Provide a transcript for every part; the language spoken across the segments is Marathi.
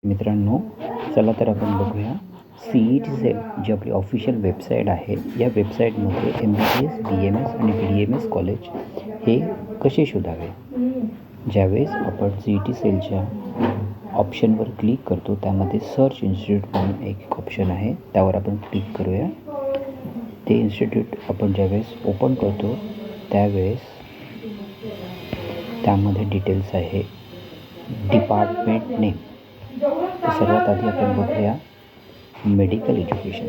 मित्रांनो, चला तर आपण बघूया CET सेल जी आपली ऑफिशियल वेबसाईट आहे. या वेबसाईटमध्ये MBBS, BMS आणि BDMS कॉलेज हे कसे शोधावे. ज्यावेळेस आपण CET सेलच्या ऑप्शनवर क्लिक करतो त्यामध्ये सर्च इन्स्टिट्यूट म्हणून एक ऑप्शन आहे, त्यावर आपण क्लिक करूया. ते इन्स्टिट्यूट आपण ज्यावेळेस ओपन करतो त्यावेळेस त्यामध्ये डिटेल्स आहे. Department name. तर सर्वात आधी आपण बघूया मेडिकल एज्युकेशन.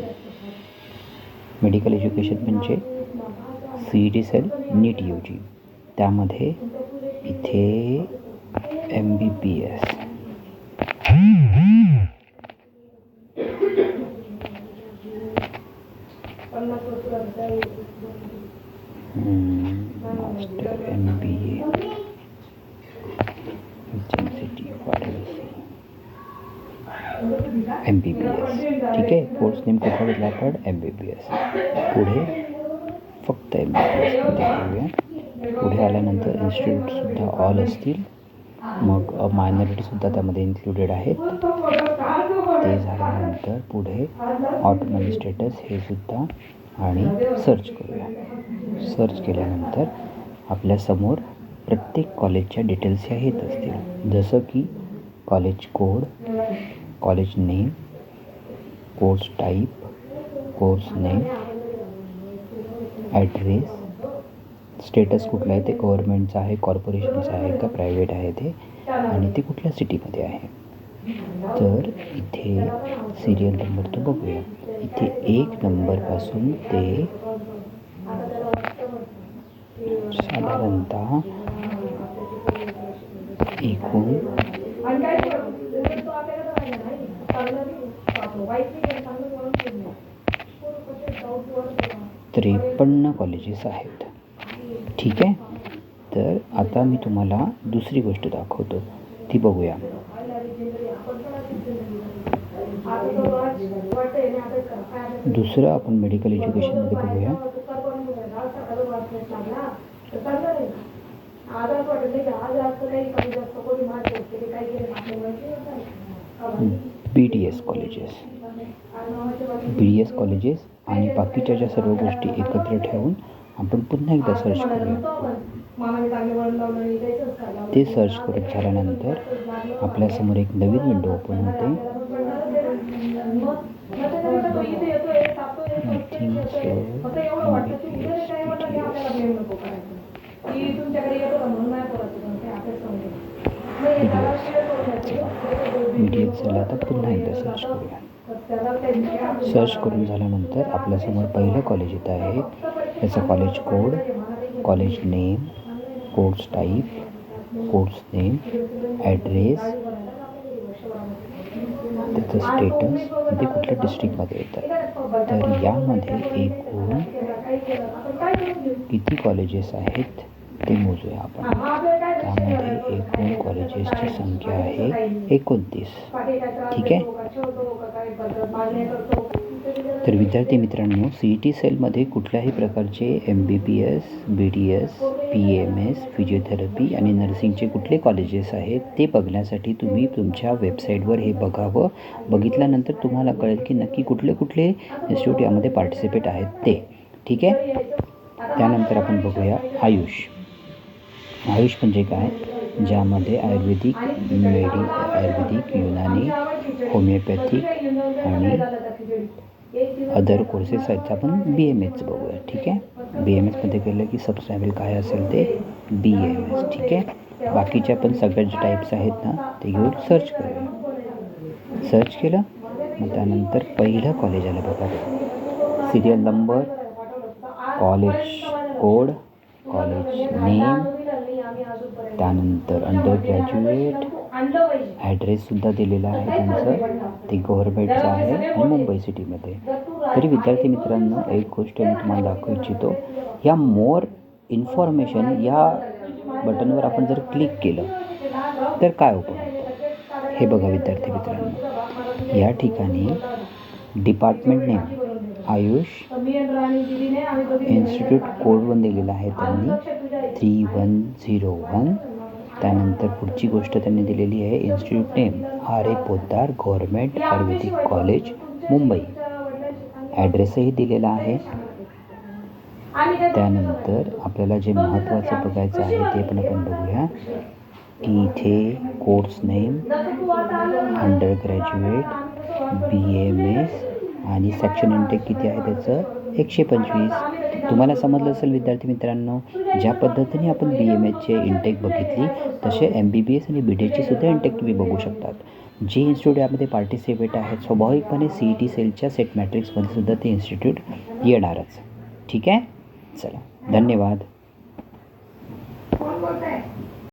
मेडिकल एज्युकेशन म्हणजे CET सेल नीट UG. त्यामध्ये इथे MBBS, मास्टर MBA, एजन्सिटी फार्मसी, MBBS. ठीक आहे. कोर्स नेम कुठला घेतला आपण? MBBS. पुढे फक्त MBBS मध्ये घेऊया. पुढे आल्यानंतर इन्स्टिट्यूटसुद्धा ऑल असतील, मग मायनॉरिटीसुद्धा त्यामध्ये इन्क्लुडेड आहेत. ते झाल्यानंतर पुढे ऑटोनॉमी स्टेटस हे सुद्धा आणि सर्च करूया. सर्च केल्यानंतर आपल्यासमोर प्रत्येक कॉलेजच्या डिटेल्स ह्या येत असतील, जसं की college code, college name, course type, course name, address, status कुठलं आहे, ते गव्हर्नमेंटचं आहे, कॉर्पोरेशनचं आहे का प्रायव्हेट आहे ते, आणि ते कुठल्या सिटीमध्ये आहे. तर इथे सिरियल नंबर तो बघूया. इथे 1 नंबरपासून ते साधारणतः एकूण 53 कॉलेजेस आहेत. ठीक आहे. तर आता मी तुम्हाला दुसरी गोष्ट दाखवतो, ती बघूया. दुसरं आपण मेडिकल एज्युकेशनमध्ये बघूया. BDS colleges. BDS कॉलेजेस आणि बाकीच्या ज्या सर्व गोष्टी एकत्र ठेवून आपण पुन्हा एकदा सर्च करूया. ते सर्च करून झाल्यानंतर आपल्यासमोर एक नवीन विंडो ओपन होते. BDS झाला. आता पुन्हा एकदा सर्च करूया. सर्च करून झाल्यानंतर आपल्यासमोर पहिलं कॉलेज येत आहे. त्याचं college code, college name, course type, course name, address, त्याचं स्टेटस, ते कुठल्या डिस्ट्रिक्टमध्ये येतं. तर यामध्ये एकूण किती कॉलेजेस आहेत ते मोजूया आपण. त्यामध्ये एकूण कॉलेजेसची संख्या आहे 29. ठीक आहे. तर विद्यार्थी मित्रांनो, CET सेलमध्ये कुठल्याही प्रकारचे MBBS, BDS, PMS, फिजिओथेरपी आणि नर्सिंगचे कुठले कॉलेजेस आहेत ते बघण्यासाठी तुम्ही तुमच्या वेबसाईटवर हे बघावं. बघितल्यानंतर तुम्हाला कळेल की नक्की कुठले कुठले इन्स्टिट्यूट यामध्ये पार्टिसिपेट आहेत ते. ठीक आहे. त्यानंतर आपण बघूया आयुष. आयुष म्हणजे काय? ज्यामध्ये आयुर्वेदिक, युनानी, होमिओपॅथिक आणि अदर कोर्सेस आहेत. आपण BMS बघूया. ठीक आहे. BMSमध्ये गेलं की सबस्क्रायबल काय असेल ते BMS. ठीक आहे. बाकीच्या पण सगळ्या जे टाईप्स आहेत ना ते घेऊन सर्च करूया. सर्च केलं मग त्यानंतर पहिलं कॉलेज आलं बघा. Serial number, college code, college name, त्यानंतर अंडर ग्रॅज्युएट, ॲड्रेससुद्धा दिलेला आहे त्यांचं, ते गव्हर्नमेंटचं आहे आणि मुंबई सिटीमध्ये. तरी विद्यार्थी मित्रांनो, एक गोष्ट मी तुम्हाला दाखवू इच्छितो. या मोर इन्फॉर्मेशन या बटनवर आपण जर क्लिक केलं तर काय उपयोग होतं हे बघा विद्यार्थी मित्रांनो. या ठिकाणी department name Ayush, institute code पण दिलेला आहे त्यांनी 3101. त्यानंतर पुढची गोष्ट त्यांनी दिलेली आहे institute name R A Poddar government Ayurvedic college Mumbai. ॲड्रेसही दिलेला आहे. त्यानंतर आपल्याला जे महत्त्वाचं बघायचं आहे ते पण आपण बघूया की इथे course name, under graduate, BMS आणि सेक्शन इंटेक किती आहे त्याचं 125. तुम्हाला समजलं असेल विद्यार्थी मित्रांनो, ज्या पद्धतीने आपण BMSचे इंटेक बघितली तसे MBBS आणि BDची सुद्धा इंटेक तुम्ही बघू शकतात. जे इन्स्टिट्यूट यामध्ये पार्टिसिपेट आहेत स्वाभाविकपणे CET सेलच्या सेट मॅट्रिक्समध्ये सुद्धा ते इन्स्टिट्यूट येणारच. ठीक आहे, चला धन्यवाद.